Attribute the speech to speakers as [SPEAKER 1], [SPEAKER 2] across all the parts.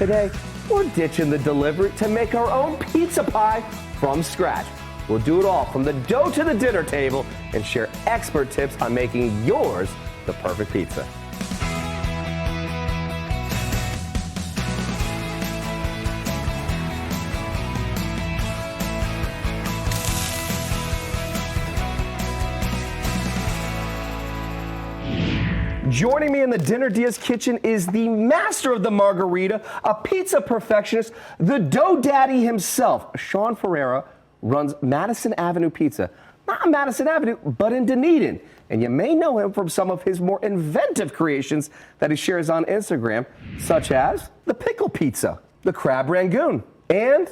[SPEAKER 1] Today, we're ditching the delivery to make our own pizza pie from scratch. We'll do it all from the dough to the dinner table and share expert tips on making yours the perfect pizza. Joining me in the Dinner Diaz kitchen is the master of the margarita, a pizza perfectionist, the dough daddy himself. Sean Ferraro runs Madison Avenue Pizza. Not on Madison Avenue, but in Dunedin. And you may know him from some of his more inventive creations that he shares on Instagram, such as the Pickle Pizza, the Crab Rangoon, and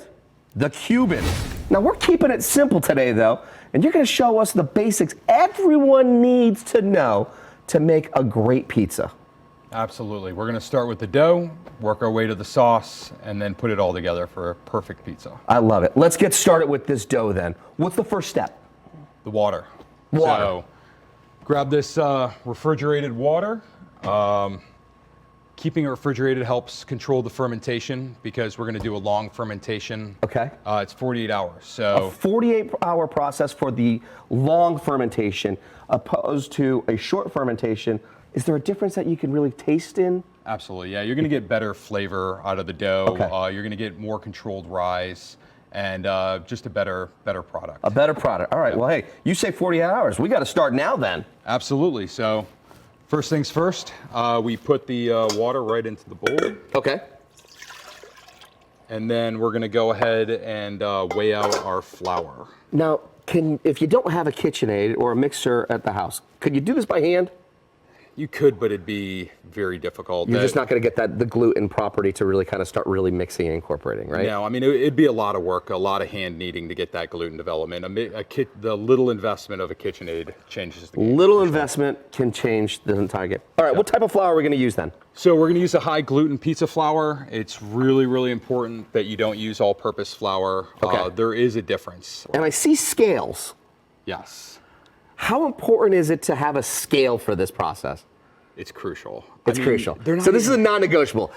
[SPEAKER 1] the Cuban. Now, we're keeping it simple today, though, and you're going to show us the basics everyone needs to know to make a great pizza.
[SPEAKER 2] Absolutely. We're going to start with the dough, work our way to the sauce, and then put it all together for a perfect pizza.
[SPEAKER 1] I love it. Let's get started with this dough then. What's the first step?
[SPEAKER 2] The water.
[SPEAKER 1] Water.
[SPEAKER 2] So grab this refrigerated water. Keeping it refrigerated helps control the fermentation because we're going to do a long fermentation.
[SPEAKER 1] Okay.
[SPEAKER 2] It's 48 hours. So
[SPEAKER 1] a 48-hour process for the long fermentation opposed to a short fermentation. Is there a difference that you can really taste in?
[SPEAKER 2] Absolutely, yeah. You're going to get better flavor out of the dough.
[SPEAKER 1] Okay.
[SPEAKER 2] You're going to get more controlled rise and just a better product.
[SPEAKER 1] A better product. All right. Yeah. Well, hey, you say 48 hours. We got to start now then.
[SPEAKER 2] Absolutely. So first things first, we put the water right into the bowl.
[SPEAKER 1] Okay.
[SPEAKER 2] And then we're going to go ahead and weigh out our flour.
[SPEAKER 1] Now, if you don't have a KitchenAid or a mixer at the house, could you do this by hand?
[SPEAKER 2] You could, but it'd be very difficult.
[SPEAKER 1] You're just not going to get the gluten property to really kind of start really mixing and incorporating, right?
[SPEAKER 2] No, I mean, it'd be a lot of work, a lot of hand kneading to get that gluten development. The little investment of a KitchenAid changes the game.
[SPEAKER 1] Little investment can change the entire game. All right, what type of flour are we going to use then?
[SPEAKER 2] So we're going to use a high-gluten pizza flour. It's really, really important that you don't use all-purpose flour.
[SPEAKER 1] Okay.
[SPEAKER 2] There is a difference.
[SPEAKER 1] And I see scales.
[SPEAKER 2] Yes.
[SPEAKER 1] How important is it to have a scale for this process?
[SPEAKER 2] It's crucial.
[SPEAKER 1] It's crucial. So this is a non-negotiable.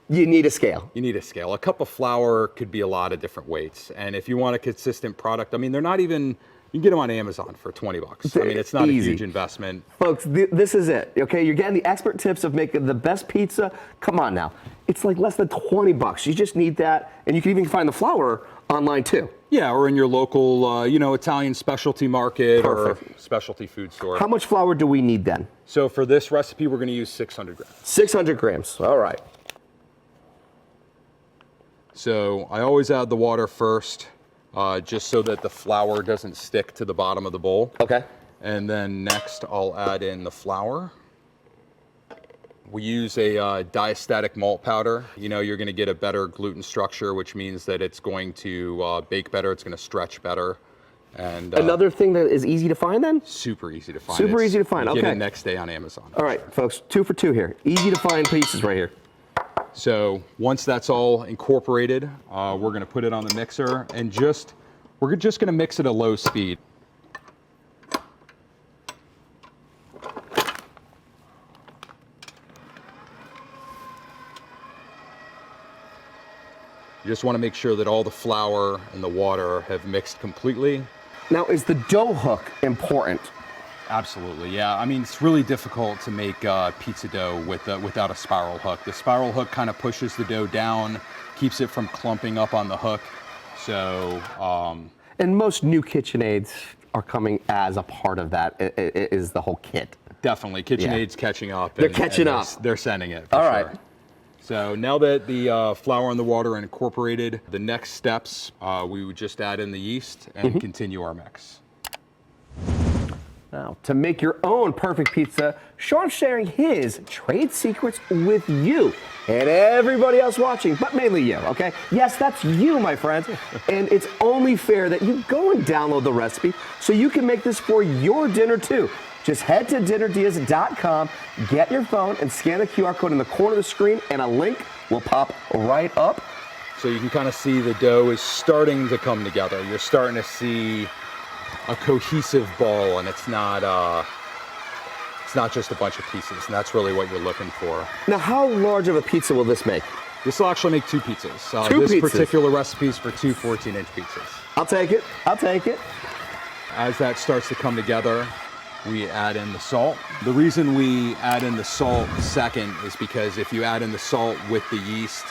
[SPEAKER 1] You need a scale.
[SPEAKER 2] You need a scale. A cup of flour could be a lot of different weights. And if you want a consistent product, I mean, they're not even, you can get them on Amazon for 20 bucks. I mean, it's not
[SPEAKER 1] Easy.
[SPEAKER 2] a huge investment.
[SPEAKER 1] Folks, this is it, okay? You're getting the expert tips of making the best pizza. Come on now. It's like less than 20 bucks. You just need that. And you can even find the flour online too.
[SPEAKER 2] Yeah, or in your local, Italian specialty market.
[SPEAKER 1] Perfect.
[SPEAKER 2] Or specialty food store.
[SPEAKER 1] How much flour do we need then?
[SPEAKER 2] So for this recipe, we're going to use 600 grams.
[SPEAKER 1] 600 grams, all right.
[SPEAKER 2] So I always add the water first, just so that the flour doesn't stick to the bottom of the bowl.
[SPEAKER 1] Okay.
[SPEAKER 2] And then next, I'll add in the flour. We use a Diastatic Malt Powder. You know, you're going to get a better gluten structure, which means that it's going to bake better, it's going to stretch better. And
[SPEAKER 1] another thing that is easy to find then?
[SPEAKER 2] Super easy to find.
[SPEAKER 1] Super easy to find,
[SPEAKER 2] okay.
[SPEAKER 1] Okay.
[SPEAKER 2] Get it next day on Amazon.
[SPEAKER 1] All right, folks, 2 for 2 here. Easy to find pieces right here.
[SPEAKER 2] So once that's all incorporated, we're going to put it on the mixer and we're just going to mix at a low speed. You just want to make sure that all the flour and the water have mixed completely.
[SPEAKER 1] Now, is the dough hook important?
[SPEAKER 2] Absolutely, yeah. I mean, it's really difficult to make pizza dough without a spiral hook. The spiral hook kind of pushes the dough down, keeps it from clumping up on the hook. So,
[SPEAKER 1] and most new KitchenAids are coming as a part of that. It is the whole kit.
[SPEAKER 2] Definitely, KitchenAid's catching up.
[SPEAKER 1] They're catching up.
[SPEAKER 2] They're sending it.
[SPEAKER 1] All
[SPEAKER 2] sure.
[SPEAKER 1] right.
[SPEAKER 2] So now that the flour and the water are incorporated, the next steps, we would just add in the yeast and continue our mix.
[SPEAKER 1] Now, to make your own perfect pizza, Sean's sharing his trade secrets with you and everybody else watching, but mainly you, okay? Yes, that's you, my friends. And it's only fair that you go and download the recipe so you can make this for your dinner too. Just head to dinnerdiaz.com, get your phone, and scan the QR code in the corner of the screen, and a link will pop right up.
[SPEAKER 2] So you can kind of see the dough is starting to come together. You're starting to see a cohesive ball, and it's not just a bunch of pieces, and that's really what you're looking for.
[SPEAKER 1] Now, how large of a pizza will this make?
[SPEAKER 2] This will actually make 2 pizzas.
[SPEAKER 1] Two
[SPEAKER 2] this
[SPEAKER 1] pizzas.
[SPEAKER 2] particular recipe is for 2 14-inch pizzas.
[SPEAKER 1] I'll take it. I'll take it.
[SPEAKER 2] As that starts to come together, we add in the salt. The reason we add in the salt second is because if you add in the salt with the yeast,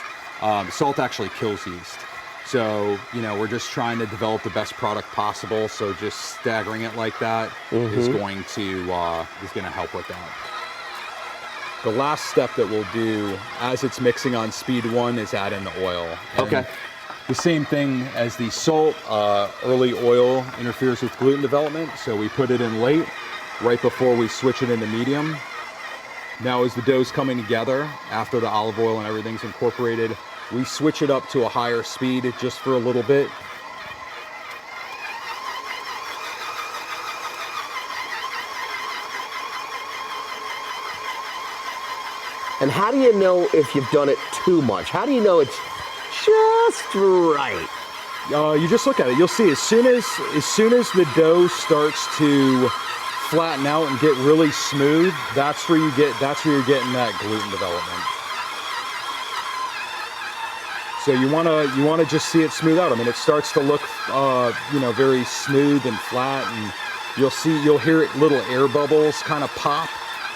[SPEAKER 2] salt actually kills yeast. So, you know, we're just trying to develop the best product possible. So just staggering it like that is going to help with that. The last step that we'll do as it's mixing on speed 1 is add in the oil. And
[SPEAKER 1] Okay.
[SPEAKER 2] the same thing as the salt, early oil interferes with gluten development. So we put it in late, right before we switch it into medium. Now as the dough's coming together, after the olive oil and everything's incorporated, we switch it up to a higher speed just for a little bit.
[SPEAKER 1] And how do you know if you've done it too much? How do you know it's just right?
[SPEAKER 2] You just look at it. You'll see as soon as the dough starts to flatten out and get really smooth, that's where you're getting that gluten development. So you want to just see it smooth out. I mean, it starts to look very smooth and flat, and you'll hear little air bubbles kind of pop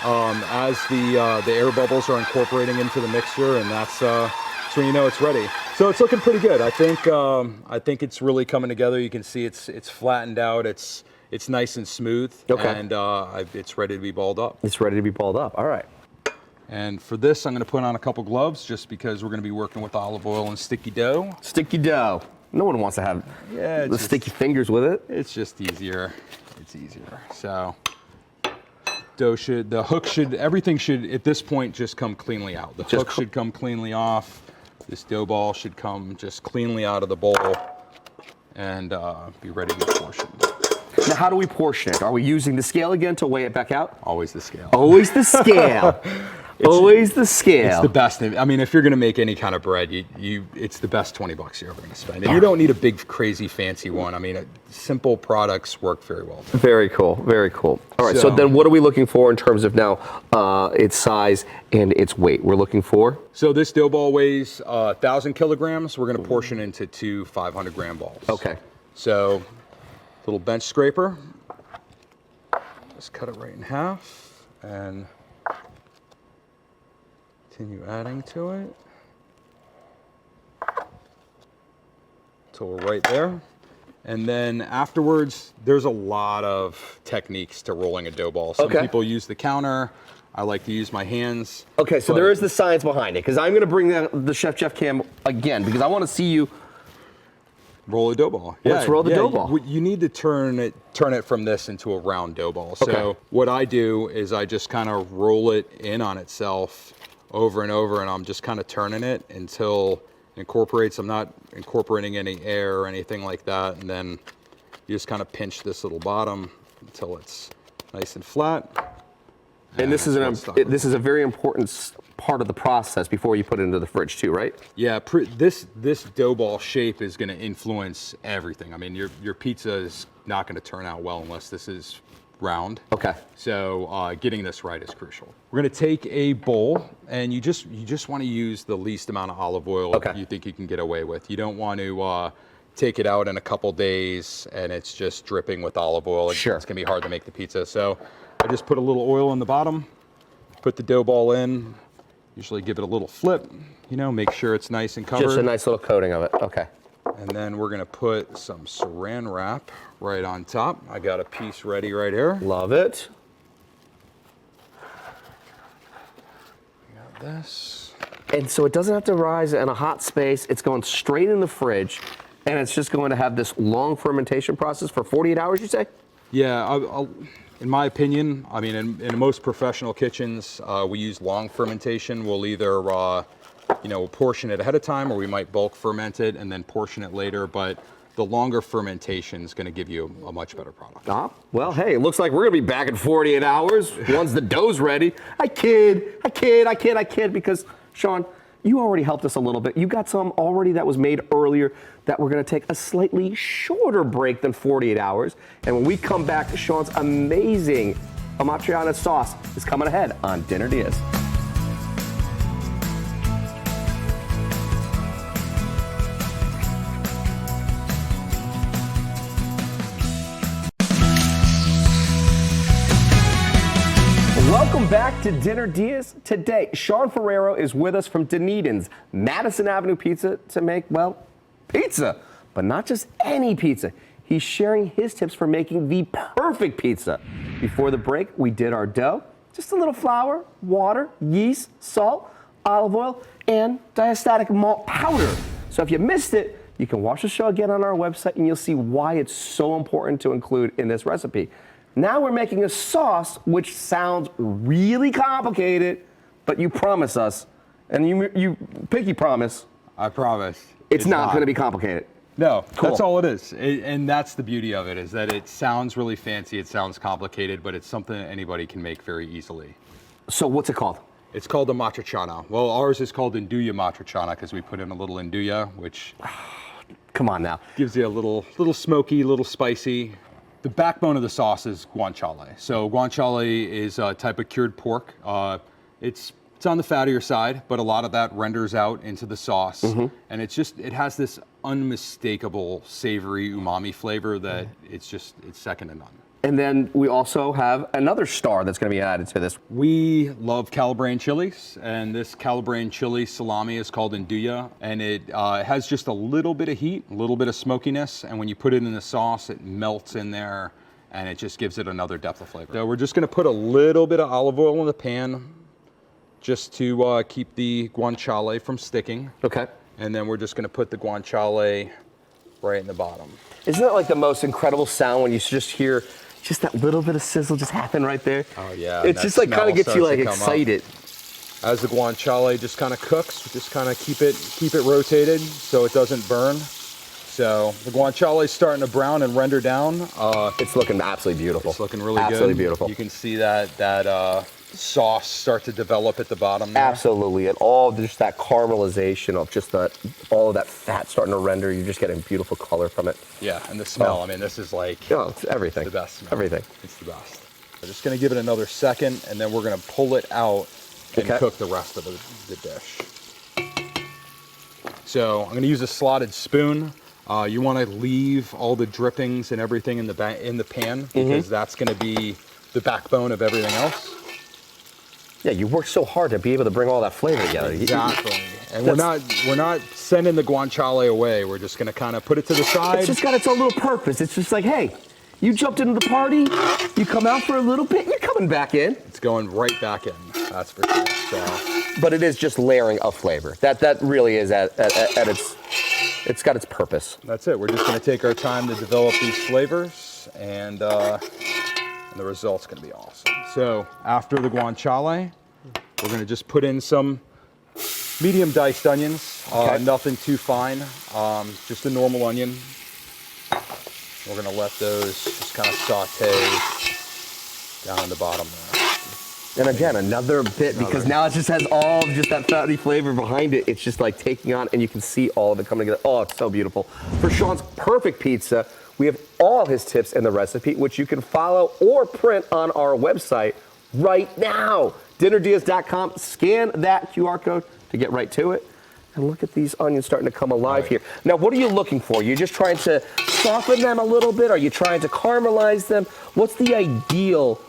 [SPEAKER 2] as the air bubbles are incorporating into the mixture, and that's when you know it's ready. So it's looking pretty good. I think it's really coming together. You can see it's flattened out. It's nice and smooth, and it's ready to be balled up.
[SPEAKER 1] It's ready to be balled up. All right.
[SPEAKER 2] And for this, I'm going to put on a couple gloves just because we're going to be working with olive oil and sticky dough.
[SPEAKER 1] Sticky dough. No one wants to have the sticky fingers with it.
[SPEAKER 2] It's just easier. It's easier. So everything should at this point just come cleanly out. The hook should come cleanly off. This dough ball should come just cleanly out of the bowl and be ready to be portioned.
[SPEAKER 1] Now, how do we portion it? Are we using the scale again to weigh it back out?
[SPEAKER 2] Always the scale.
[SPEAKER 1] Always the scale. Always the scale.
[SPEAKER 2] It's the best. I mean, if you're going to make any kind of bread, it's the best $20 you're ever going to spend. And you don't need a big, crazy, fancy one. I mean, simple products work very well.
[SPEAKER 1] Very cool. Very cool. All right. So then what are we looking for in terms of now its size and its weight? We're looking for?
[SPEAKER 2] So this dough ball weighs 1,000 kilograms. We're going to portion into 2 500-gram balls.
[SPEAKER 1] Okay.
[SPEAKER 2] So little bench scraper. Just cut it right in half and continue adding to it until we're right there. And then afterwards, there's a lot of techniques to rolling a dough ball. Some people use the counter. I like to use my hands. Okay, so there is the science behind it, because I'm going to bring the Chef Jeff cam again, because I want to see you roll a dough ball. Let's roll the dough ball. You need to turn it from this into a round dough ball. So what I do is I just kind of roll it in on itself over and over, and I'm just kind of turning it until it incorporates. I'm not incorporating any air or anything like that. And then you just kind of pinch this little bottom until it's nice and flat. And this is a very important part of the process before you put it into the fridge too, right? Yeah, this dough ball shape is going to influence everything. I mean, your pizza is not going to turn out well unless this is round. Okay. So getting this right is crucial. We're going to take a bowl, and you just want to use the least amount of olive oil you think you can get away with. You don't want to take it out in a couple days and it's just dripping with olive oil. It's going to be hard to make the pizza. So I just put a little oil in the bottom, put the dough ball in, usually give it a little flip, make sure it's nice and covered. Just a nice little coating of it, okay. And then we're gonna put some saran wrap right on top. I got a piece ready right here. Love it. Got this. And so it doesn't have to rise in a hot space. It's going straight in the fridge, and it's just going to have this long fermentation process for 48 hours, you say? Yeah, in my opinion, I mean, in most professional kitchens, we use long fermentation. We'll either, we'll portion it ahead of time, or we might bulk ferment it and then portion it later. But the longer fermentation is going to give you a much better product. Well, hey, it looks like we're going to be back in 48 hours once the dough's ready. I kid, because, Sean, you already helped us a little bit. You got some already that was made earlier that we're going to take a slightly shorter break than 48 hours. And when we come back, Sean's amazing Amatriciana sauce is coming ahead on Dinner DeeAs.
[SPEAKER 1] Welcome back to Dinner Diaz. Today, Sean Ferraro is with us from Dunedin's Madison Avenue Pizza to make, well, pizza. But not just any pizza. He's sharing his tips for making the perfect pizza. Before the break, we did our dough. Just a little flour, water, yeast, salt, olive oil, and diastatic malt powder. So if you missed it, you can watch the show again on our website and you'll see why it's so important to include in this recipe. Now we're making a sauce, which sounds really complicated, but you promise us, and you pinky promise.
[SPEAKER 2] I promise.
[SPEAKER 1] It's not going to be complicated.
[SPEAKER 2] No,
[SPEAKER 1] Cool.
[SPEAKER 2] That's all it is. And that's the beauty of it, is that it sounds really fancy, it sounds complicated, but it's something that anybody can make very easily.
[SPEAKER 1] So what's it called?
[SPEAKER 2] It's called Amatriciana. Well, ours is called Nduja Matriciana because we put in a little Nduja, which
[SPEAKER 1] Come on now.
[SPEAKER 2] gives you a little smoky, little spicy. The backbone of the sauce is guanciale. So guanciale is a type of cured pork. It's on the fattier side, but a lot of that renders out into the sauce. And it has this unmistakable savory umami flavor that it's second to none.
[SPEAKER 1] And then we also have another star that's going to be added to this.
[SPEAKER 2] We love Calabrian chilies, and this Calabrian chili salami is called Nduja, and it has just a little bit of heat, a little bit of smokiness, and when you put it in the sauce, it melts in there, and it just gives it another depth of flavor. So we're just going to put a little bit of olive oil in the pan, just to keep the guanciale from sticking.
[SPEAKER 1] Okay.
[SPEAKER 2] And then we're just going to put the guanciale right in the bottom.
[SPEAKER 1] Isn't that like the most incredible sound when you just hear just that little bit of sizzle just happen right there?
[SPEAKER 2] Oh yeah.
[SPEAKER 1] It's just like kind of gets you like excited.
[SPEAKER 2] As the guanciale just kind of cooks, just kind of keep it rotated so it doesn't burn. So the guanciale is starting to brown and render down.
[SPEAKER 1] It's looking absolutely beautiful.
[SPEAKER 2] It's looking really
[SPEAKER 1] absolutely
[SPEAKER 2] good.
[SPEAKER 1] Beautiful.
[SPEAKER 2] You can see that sauce start to develop at the bottom there.
[SPEAKER 1] Absolutely, and all just that caramelization of just all of that fat starting to render. You're just getting beautiful color from it.
[SPEAKER 2] Yeah, and the smell. I mean, this is like
[SPEAKER 1] it's everything.
[SPEAKER 2] The best smell.
[SPEAKER 1] Everything.
[SPEAKER 2] It's the best. We're just gonna give it another second, and then we're gonna pull it out and cook the rest of the dish. So I'm gonna use a slotted spoon. You want to leave all the drippings and everything in the pan because that's going to be the backbone of everything else.
[SPEAKER 1] Yeah, you worked so hard to be able to bring all that flavor together.
[SPEAKER 2] Exactly. And we're not sending the guanciale away. We're just going to kind of put it to the side.
[SPEAKER 1] It's just got its own little purpose. It's just like, hey, you jumped into the party, you come out for a little bit, you're coming back in.
[SPEAKER 2] It's going right back in. That's for sure. So.
[SPEAKER 1] But it is just layering of flavor. That really is at it's got its purpose.
[SPEAKER 2] That's it. We're just going to take our time to develop these flavors, and the result's going to be awesome. So after the guanciale, we're going to just put in some medium diced onions. Nothing too fine, just a normal onion. We're going to let those just kind of saute down in the bottom there.
[SPEAKER 1] And again, another bit, because now it just has all of just that fatty flavor behind it. It's just like taking on, and you can see all of it coming together. Oh, it's so beautiful. For Sean's perfect pizza, we have all his tips in the recipe, which you can follow or print on our website right now. DinnerDiaz.com. Scan that QR code to get right to it. And look at these onions starting to come alive here. Now, what are you looking for? You're just trying to soften them a little bit? Are you trying to caramelize them? What's the ideal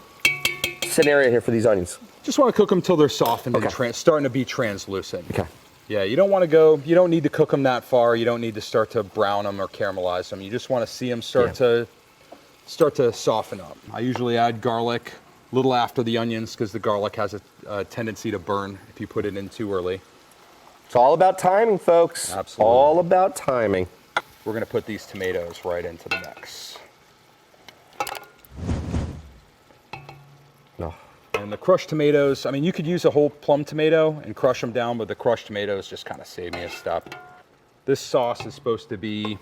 [SPEAKER 1] scenario here for these onions?
[SPEAKER 2] Just want to cook them till they're softened and starting to be translucent.
[SPEAKER 1] Okay.
[SPEAKER 2] Yeah, you don't need to cook them that far. You don't need to start to brown them or caramelize them. You just want to see them start to soften up. I usually add garlic a little after the onions because the garlic has a tendency to burn if you put it in too early.
[SPEAKER 1] It's all about timing, folks.
[SPEAKER 2] Absolutely.
[SPEAKER 1] All about timing.
[SPEAKER 2] We're going to put these tomatoes right into the mix.
[SPEAKER 1] No.
[SPEAKER 2] And the crushed tomatoes, I mean, you could use a whole plum tomato and crush them down, but the crushed tomatoes just kind of save me a step. This sauce is supposed to be,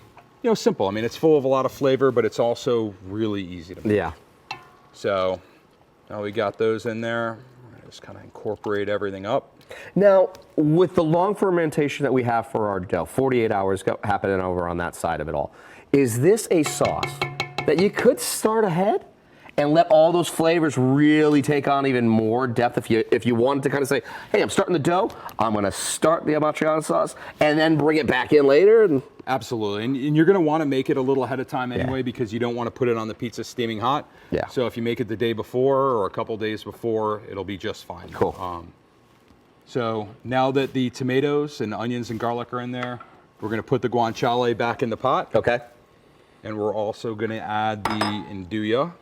[SPEAKER 2] simple. I mean, it's full of a lot of flavor, but it's also really easy to make.
[SPEAKER 1] Yeah.
[SPEAKER 2] So now we got those in there. We're going to just kind of incorporate everything up.
[SPEAKER 1] Now, with the long fermentation that we have for our dough, 48 hours happening over on that side of it all, is this a sauce that you could start ahead and let all those flavors really take on even more depth. If you wanted to kind of say, hey, I'm starting the dough, I'm going to start the Amatriciana sauce, and then bring it back in later. And
[SPEAKER 2] absolutely, and you're going to want to make it a little ahead of time anyway, because you don't want to put it on the pizza steaming hot.
[SPEAKER 1] Yeah.
[SPEAKER 2] So if you make it the day before or a couple days before, it'll be just fine.
[SPEAKER 1] Cool.
[SPEAKER 2] So now that the tomatoes and onions and garlic are in there, we're going to put the guanciale back in the pot.
[SPEAKER 1] Okay.
[SPEAKER 2] And we're also going to add the nduja.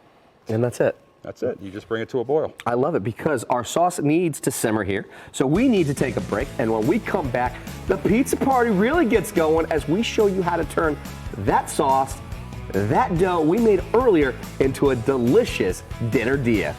[SPEAKER 1] And that's it.
[SPEAKER 2] That's it. You just bring it to a boil.
[SPEAKER 1] I love it because our sauce needs to simmer here. So we need to take a break. And when we come back, the pizza party really gets going as we show you how to turn that sauce, that dough we made earlier, into a delicious dinner dia.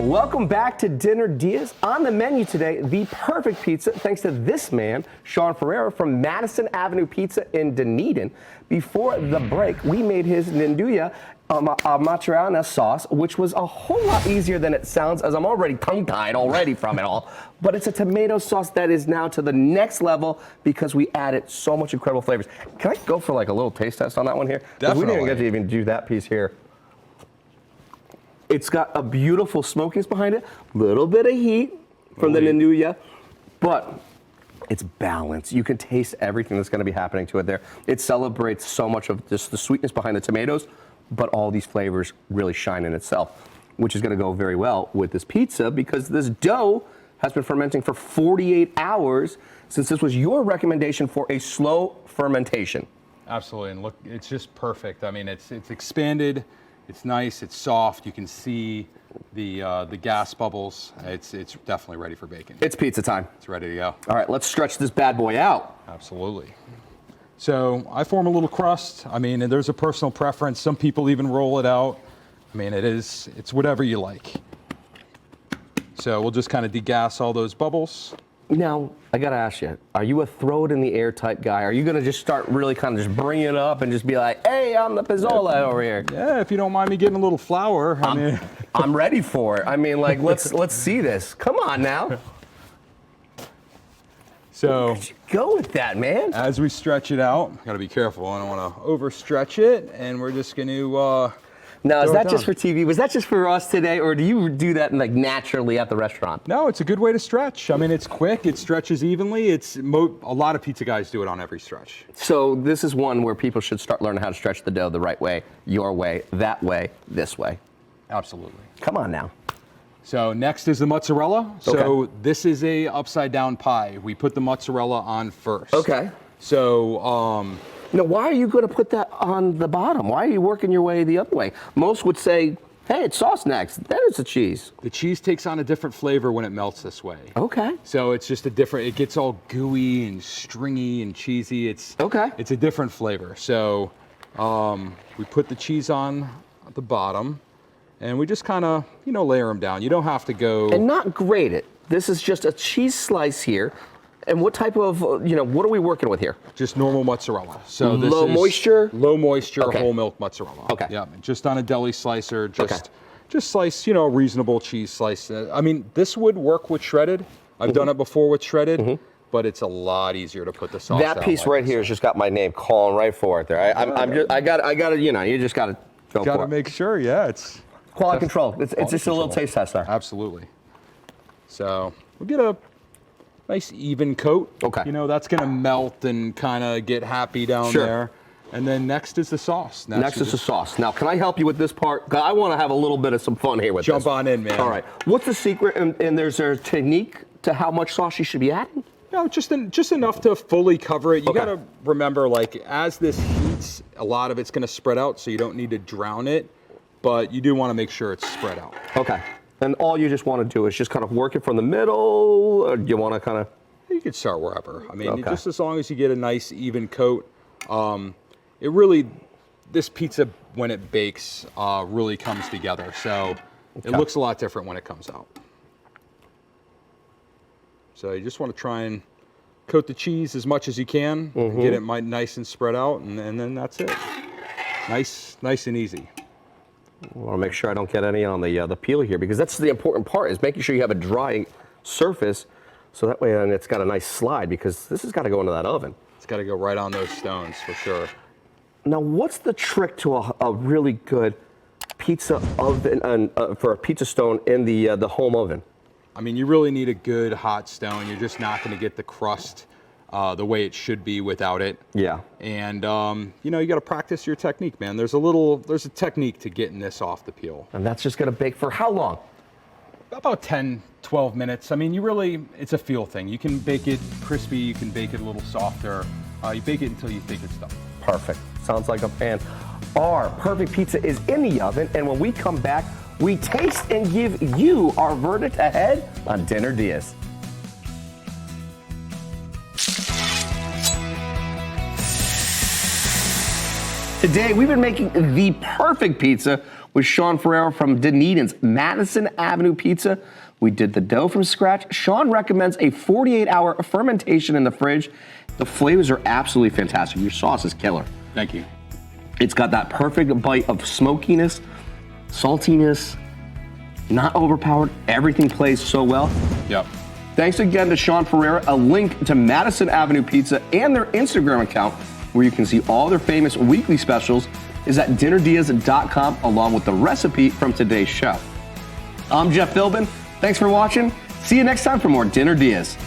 [SPEAKER 1] Welcome back to Dinner Dias. On the menu today, the perfect pizza, thanks to this man, Sean Ferraro from Madison Avenue Pizza in Dunedin. Before the break, we made his nduja Amatriciana sauce, which was a whole lot easier than it sounds, as I'm already tongue-tied already from it all. But it's a tomato sauce that is now to the next level because we added so much incredible flavors. Can I go for like a little taste test on that one here?
[SPEAKER 2] Definitely.
[SPEAKER 1] We didn't get to even do that piece here. It's got a beautiful smokiness behind it, little bit of heat from the nduja, but it's balanced. You can taste everything that's going to be happening to it there. It celebrates so much of just the sweetness behind the tomatoes, but all these flavors really shine in itself, which is going to go very well with this pizza because this dough has been fermenting for 48 hours since this was your recommendation for a slow fermentation.
[SPEAKER 2] Absolutely, and look, it's just perfect. I mean, it's expanded. It's nice, it's soft, you can see the gas bubbles. It's definitely ready for baking.
[SPEAKER 1] It's pizza time.
[SPEAKER 2] It's ready to go.
[SPEAKER 1] All right, let's stretch this bad boy out.
[SPEAKER 2] Absolutely. So I form a little crust. I mean, and there's a personal preference. Some people even roll it out. I mean, it's whatever you like. So we'll just kind of degas all those bubbles.
[SPEAKER 1] Now, I gotta ask you, are you a throw it in the air type guy? Are you gonna just start really kind of just bring it up and just be like, hey, I'm the pizzola over here?
[SPEAKER 2] Yeah, if you don't mind me getting a little flour.
[SPEAKER 1] I'm ready for it. I mean, like, let's see this. Come on now.
[SPEAKER 2] So
[SPEAKER 1] go with that, man.
[SPEAKER 2] As we stretch it out, gotta be careful. I don't want to overstretch it, and we're just gonna.
[SPEAKER 1] Now, is that just for TV? Was that just for us today, or do you do that like naturally at the restaurant?
[SPEAKER 2] No, it's a good way to stretch. I mean, it's quick, it stretches evenly. A lot of pizza guys do it on every stretch.
[SPEAKER 1] So this is one where people should start learning how to stretch the dough the right way, your way, that way, this way.
[SPEAKER 2] Absolutely.
[SPEAKER 1] Come on now.
[SPEAKER 2] So next is the mozzarella. So this is a upside down pie. We put the mozzarella on first.
[SPEAKER 1] Okay.
[SPEAKER 2] So
[SPEAKER 1] now, why are you going to put that on the bottom? Why are you working your way the other way? Most would say, hey, it's sauce next, then it's the cheese.
[SPEAKER 2] The cheese takes on a different flavor when it melts this way.
[SPEAKER 1] Okay.
[SPEAKER 2] So it's just it gets all gooey and stringy and cheesy. It's a different flavor. So we put the cheese on at the bottom, and we just kind of, layer them down. You don't have to go.
[SPEAKER 1] And not grate it. This is just a cheese slice here. And what type of, what are we working with here?
[SPEAKER 2] Just normal mozzarella. So this
[SPEAKER 1] low moisture?
[SPEAKER 2] Low moisture whole milk mozzarella.
[SPEAKER 1] Okay.
[SPEAKER 2] Yeah, just on a deli slicer, just slice, a reasonable cheese slice. I mean, this would work with shredded. I've done it before with shredded, but it's a lot easier to put the sauce
[SPEAKER 1] That piece right here has just got my name calling right for it there. I got to, you just got to go for it.
[SPEAKER 2] Got to make sure, it's
[SPEAKER 1] quality control. It's just a little taste test there.
[SPEAKER 2] Absolutely. So we'll get a nice even coat.
[SPEAKER 1] Okay.
[SPEAKER 2] That's going to melt and kind of get happy down there. And then next is the sauce.
[SPEAKER 1] Next is the sauce. Now, can I help you with this part? I want to have a little bit of some fun here with this.
[SPEAKER 2] Jump on in, man.
[SPEAKER 1] All right. What's the secret? And there's a technique to how much sauce you should be adding?
[SPEAKER 2] No, just enough to fully cover it. You got to remember, as this heats, a lot of it's going to spread out, so you don't need to drown it, but you do want to make sure it's spread out.
[SPEAKER 1] Okay. And all you just want to do is just kind of work it from the middle, or you want to kind of...
[SPEAKER 2] You can start wherever. I mean, just as long as you get a nice even coat. This pizza, when it bakes, really comes together. So it looks a lot different when it comes out. So you just want to try and coat the cheese as much as you can, get it nice and spread out, and then that's it. Nice and easy.
[SPEAKER 1] I want to make sure I don't get any on the peel here, because that's the important part, is making sure you have a dry surface, so that way it's got a nice slide, because this has got to go into that oven.
[SPEAKER 2] It's got to go right on those stones for sure.
[SPEAKER 1] Now, what's the trick to a really good pizza oven for a pizza stone in the home oven?
[SPEAKER 2] I mean, you really need a good hot stone. You're just not going to get the crust the way it should be without it.
[SPEAKER 1] Yeah.
[SPEAKER 2] And you know, you got to practice your technique, man. There's a technique to getting this off the peel.
[SPEAKER 1] And that's just going to bake for how long?
[SPEAKER 2] About 10, 12 minutes. I mean, it's a feel thing. You can bake it crispy, you can bake it a little softer. You bake it until you think it's done.
[SPEAKER 1] Perfect. Sounds like a plan. Our perfect pizza is in the oven, and when we come back, we taste and give you our verdict ahead on Dinner Diaz. Today, we've been making the perfect pizza with Sean Ferraro from Dunedin's Madison Avenue Pizza. We did the dough from scratch. Sean recommends a 48-hour fermentation in the fridge. The flavors are absolutely fantastic. Your sauce is killer.
[SPEAKER 2] Thank you.
[SPEAKER 1] It's got that perfect bite of smokiness, saltiness, not overpowered. Everything plays so well.
[SPEAKER 2] Yep.
[SPEAKER 1] Thanks again to Sean Ferraro. A link to Madison Avenue Pizza and their Instagram account, where you can see all their famous weekly specials, is at dinnerdiaz.com, along with the recipe from today's show. I'm Jeff Philbin. Thanks for watching. See you next time for more Dinner Diaz.